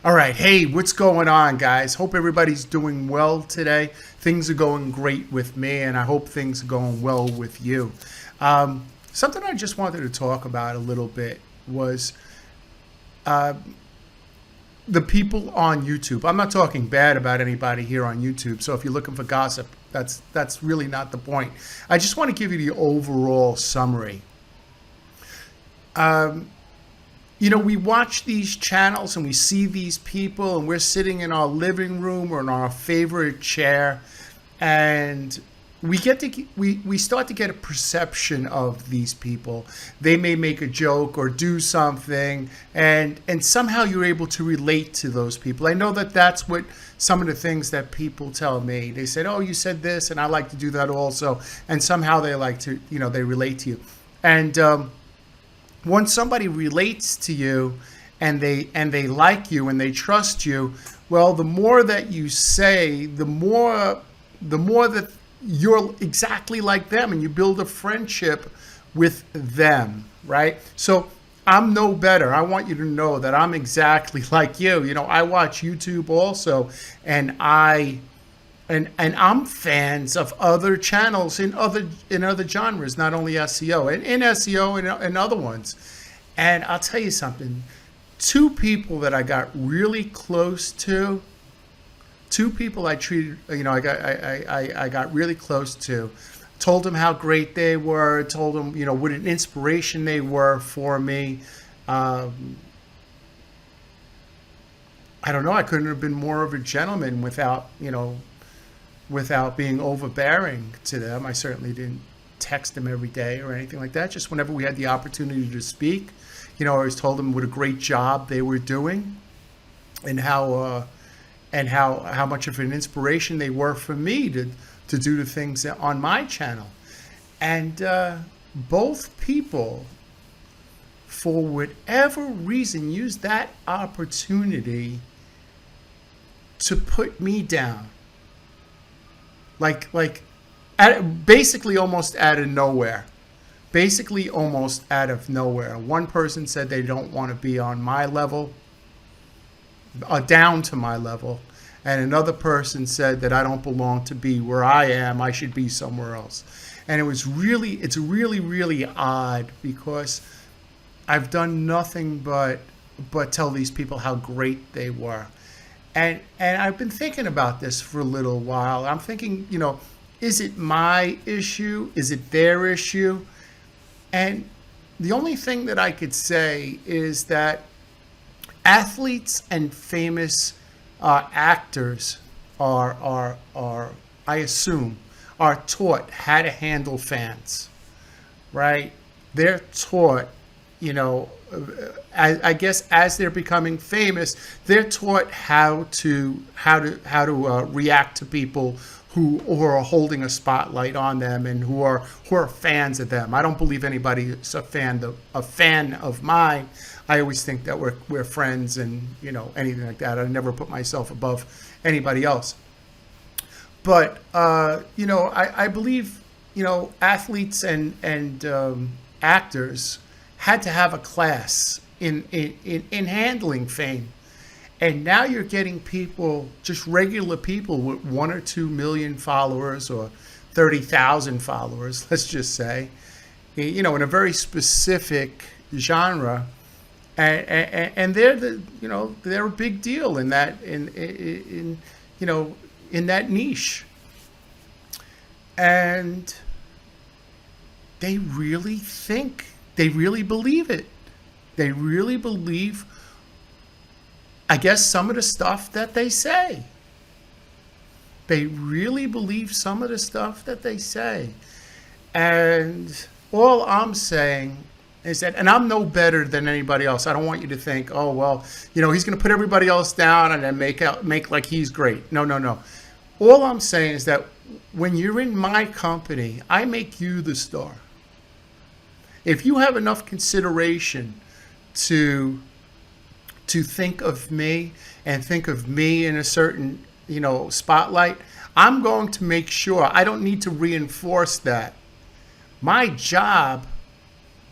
All right. Hey, what's going on, guys? Hope everybody's doing well today. Things are going great with me, and I hope things are going well with you. Something I just wanted to talk about a little bit was the people on YouTube. I'm not talking bad about anybody here on YouTube, so if you're looking for gossip, that's really not the point. I just want to give you the overall summary. We watch these channels and we see these people, and we're sitting in our living room or in our favorite chair, and we start to get a perception of these people. They may make a joke or do something, and somehow you're able to relate to those people. I know that that's what some of the things that people tell me. They said, "Oh, you said this, and I like to do that also," and somehow they like to, they relate to you. And once somebody relates to you and they like you and they trust you, well, the more that you say, the more that you're exactly like them, and you build a friendship with them, right? So I'm no better. I want you to know that I'm exactly like you. I watch YouTube also, and I'm fans of other channels in other genres, not only SEO, and in SEO and other ones. And I'll tell you something. Two people that I got really close to, two people I treated, I got really close to, told them how great they were, told them, what an inspiration they were for me. I don't know. I couldn't have been more of a gentleman without being overbearing to them. I certainly didn't text them every day or anything like that. Just whenever we had the opportunity to speak, I always told them what a great job they were doing, and how much of an inspiration they were for me to do the things on my channel. And both people, for whatever reason, used that opportunity to put me down. Basically almost out of nowhere. Basically almost out of nowhere. One person said they don't want to be on my level, down to my level. And another person said that I don't belong to be where I am. I should be somewhere else. And it's really, really odd, because I've done nothing but tell these people how great they were. And I've been thinking about this for a little while. I'm thinking, is it my issue? Is it their issue? And the only thing that I could say is that athletes and famous actors are I assume are taught how to handle fans, right? They're taught, I guess as they're becoming famous, they're taught how to react to people who are holding a spotlight on them and who are fans of them. I don't believe anybody is a fan of mine. I always think that we're friends, and anything like that. I never put myself above anybody else. But I believe athletes and actors had to have a class in handling fame. And now you're getting people, just regular people with 1 or 2 million followers or 30,000 followers, let's just say, in a very specific genre, and they're a big deal in that in that niche, and they really believe it. They really believe, I guess, some of the stuff that they say. They really believe some of the stuff that they say. And all I'm saying is that, and I'm no better than anybody else. I don't want you to think, oh, well, he's going to put everybody else down and then make like he's great. No. All I'm saying is that when you're in my company, I make you the star. If you have enough consideration to think of me and think of me in a certain, spotlight, I'm going to make sure I don't need to reinforce that. My job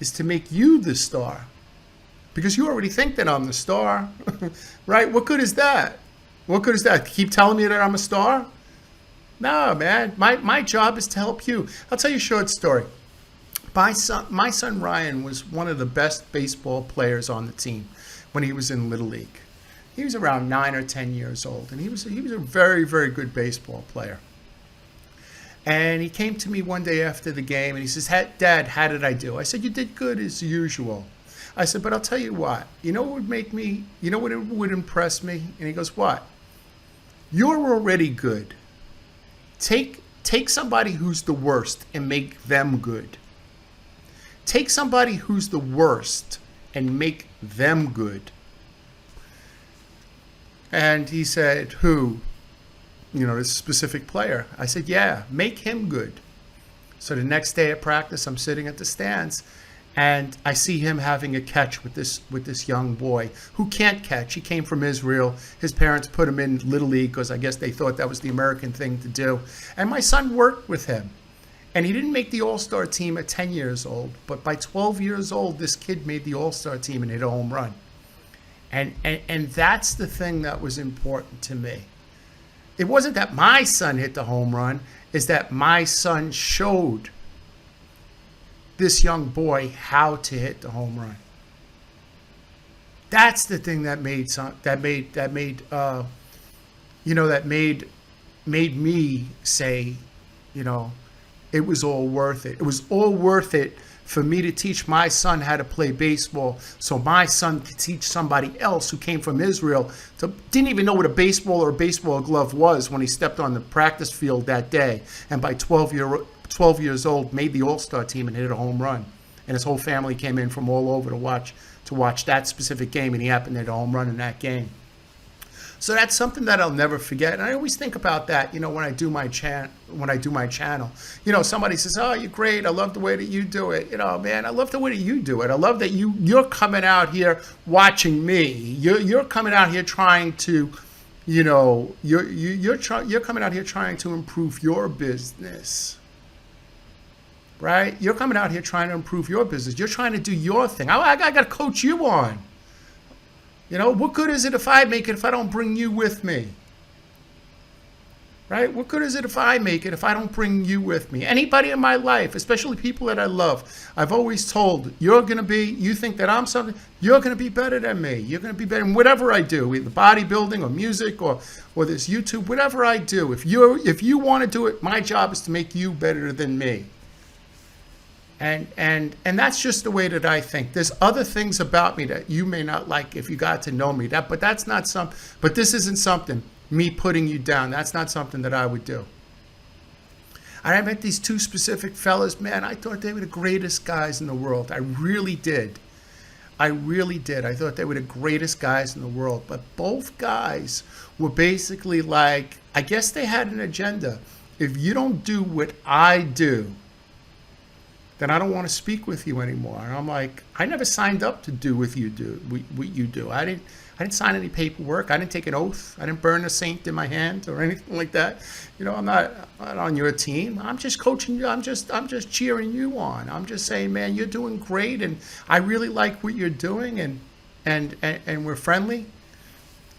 is to make you the star. because you already think that I'm the star, right? What good is that? What good is that? Keep telling me that I'm a star? No, man. My job is to help you. I'll tell you a short story. My son Ryan was one of the best baseball players on the team when he was in Little League. He was around 9 or 10 years old, and he was a very, very good baseball player. And he came to me one day after the game, and he says, "Dad, how did I do?" I said, "You did good as usual." I said, "But I'll tell you what. You know what would impress me?" And he goes, "What?" "You're already good. Take somebody who's the worst and make them good. Take somebody who's the worst and make them good." And he said, "Who?" This specific player. I said, "Yeah, make him good." So the next day at practice, I'm sitting at the stands, and I see him having a catch with this young boy who can't catch. He came from Israel. His parents put him in Little League because I guess they thought that was the American thing to do. And my son worked with him. And he didn't make the All-Star team at 10 years old, but by 12 years old, this kid made the All-Star team and hit a home run. And that's the thing that was important to me. It wasn't that my son hit the home run, it's that my son showed this young boy how to hit the home run. That's the thing that made me say, it was all worth it. It was all worth it for me to teach my son how to play baseball, so my son could teach somebody else who came from Israel, didn't even know what a baseball or a baseball glove was when he stepped on the practice field that day, and by 12 years old made the All-Star team and hit a home run. And his whole family came in from all over to watch that specific game, and he happened to hit a home run in that game. So that's something that I'll never forget. And I always think about that, when I do my channel. Somebody says, "Oh, you're great. I love the way that you do it." Man, I love the way that you do it. I love that you're coming out here watching me. You're coming out here trying to, you're coming out here trying to improve your business. Right? You're coming out here trying to improve your business. You're trying to do your thing. I got to coach you on. What good is it if I make it if I don't bring you with me? Right? What good is it if I make it if I don't bring you with me? Anybody in my life, especially people that I love, I've always told, you think that I'm something, you're going to be better than me. You're going to be better in whatever I do, either bodybuilding or music or this YouTube, whatever I do. If you want to do it, my job is to make you better than me. And that's just the way that I think. There's other things about me that you may not like if you got to know me. But this isn't something, me putting you down. That's not something that I would do. And I met these two specific fellas, man, I thought they were the greatest guys in the world. I really did. I thought they were the greatest guys in the world. But both guys were basically like, I guess they had an agenda. If you don't do what I do, then I don't want to speak with you anymore. And I'm like, I never signed up to do what you do. I didn't sign any paperwork. I didn't take an oath. I didn't burn a saint in my hand or anything like that. I'm not on your team. I'm just coaching you. I'm just cheering you on. I'm just saying, man, you're doing great, and I really like what you're doing, and we're friendly.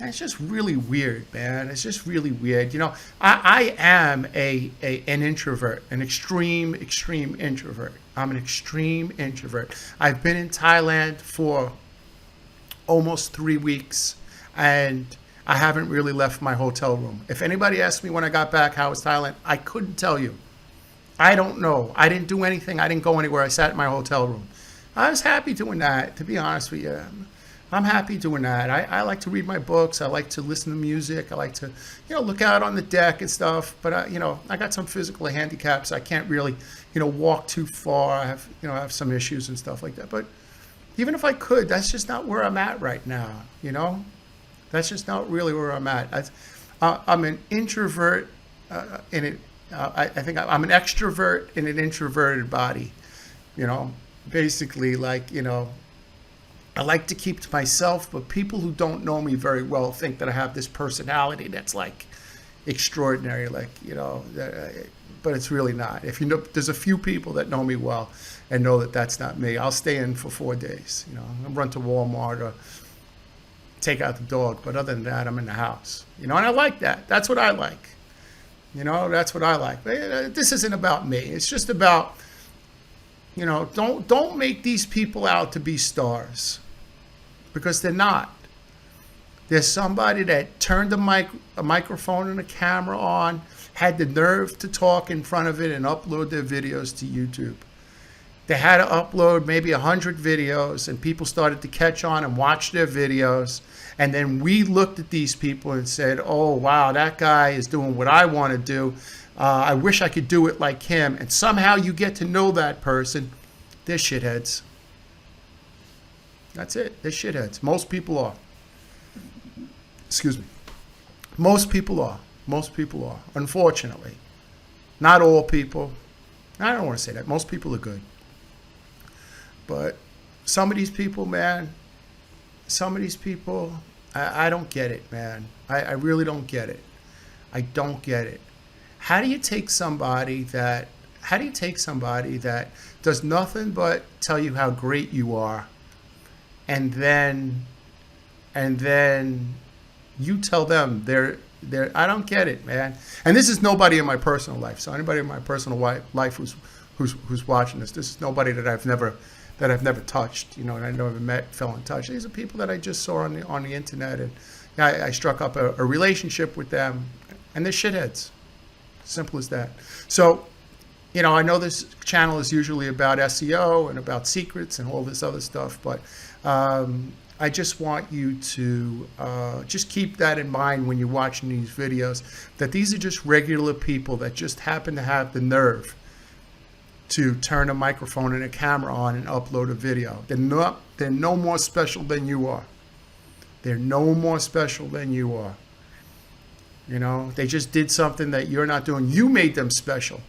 And it's just really weird, man. It's just really weird. I am an introvert, an extreme introvert. I'm an extreme introvert. I've been in Thailand for almost 3 weeks, and I haven't really left my hotel room. If anybody asked me when I got back how was Thailand, I couldn't tell you. I don't know. I didn't do anything. I didn't go anywhere. I sat in my hotel room. I was happy doing that, to be honest with you. I'm happy doing that. I like to read my books. I like to listen to music. I like to, look out on the deck and stuff. But I got some physical handicaps. I can't really, walk too far. I have some issues and stuff like that. But even if I could, that's just not where I'm at right now. That's just not really where I'm at. I'm an introvert I think I'm an extrovert in an introverted body. Basically, I like to keep to myself, but people who don't know me very well think that I have this personality that's extraordinary. but it's really not. If you know, there's a few people that know me well and know that that's not me. I'll stay in for 4 days. You know, I'll run to Walmart or take out the dog, but other than that, I'm in the house. You know, and I like that. That's what I like. You know, that's what I like. This isn't about me. It's just about, you know, don't make these people out to be stars, because they're not. There's somebody that turned a microphone and a camera on, had the nerve to talk in front of it and upload their videos to YouTube. They had to upload maybe 100 videos, and people started to catch on and watch their videos. And then we looked at these people and said, oh, wow, that guy is doing what I want to do. I wish I could do it like him. And somehow you get to know that person. They're shitheads. That's it. They're shitheads. Most people are. Excuse me. Most people are. Most people are. Unfortunately. Not all people. I don't want to say that. Most people are good. But some of these people, man, some of these people, I don't get it, man. I really don't get it. I don't get it. How do you take somebody that does nothing but tell you how great you are, and then you tell them they're I don't get it, man. And this is nobody in my personal life. So anybody in my personal life who's watching this is nobody that I've never touched, you know, and I never met, fell in touch. These are people that I just saw on the internet, and I struck up a relationship with them, and they're shitheads. Simple as that. So, you know, I know this channel is usually about SEO and about secrets and all this other stuff, but I just want you to just keep that in mind when you're watching these videos, that these are just regular people that just happen to have the nerve to turn a microphone and a camera on and upload a video. They're no more special than you are. They're no more special than you are. You know, they just did something that you're not doing. You made them special.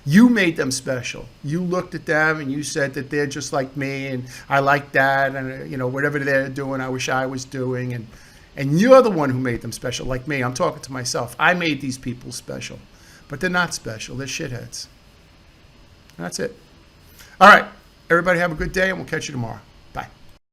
You made them special. You looked at them and you said that they're just like me, and I like that, and you know, whatever they're doing, I wish I was doing, and you're the one who made them special, like me. I'm talking to myself. I made these people special, but they're not special. They're shitheads. That's it. All right. Everybody have a good day, and we'll catch you tomorrow.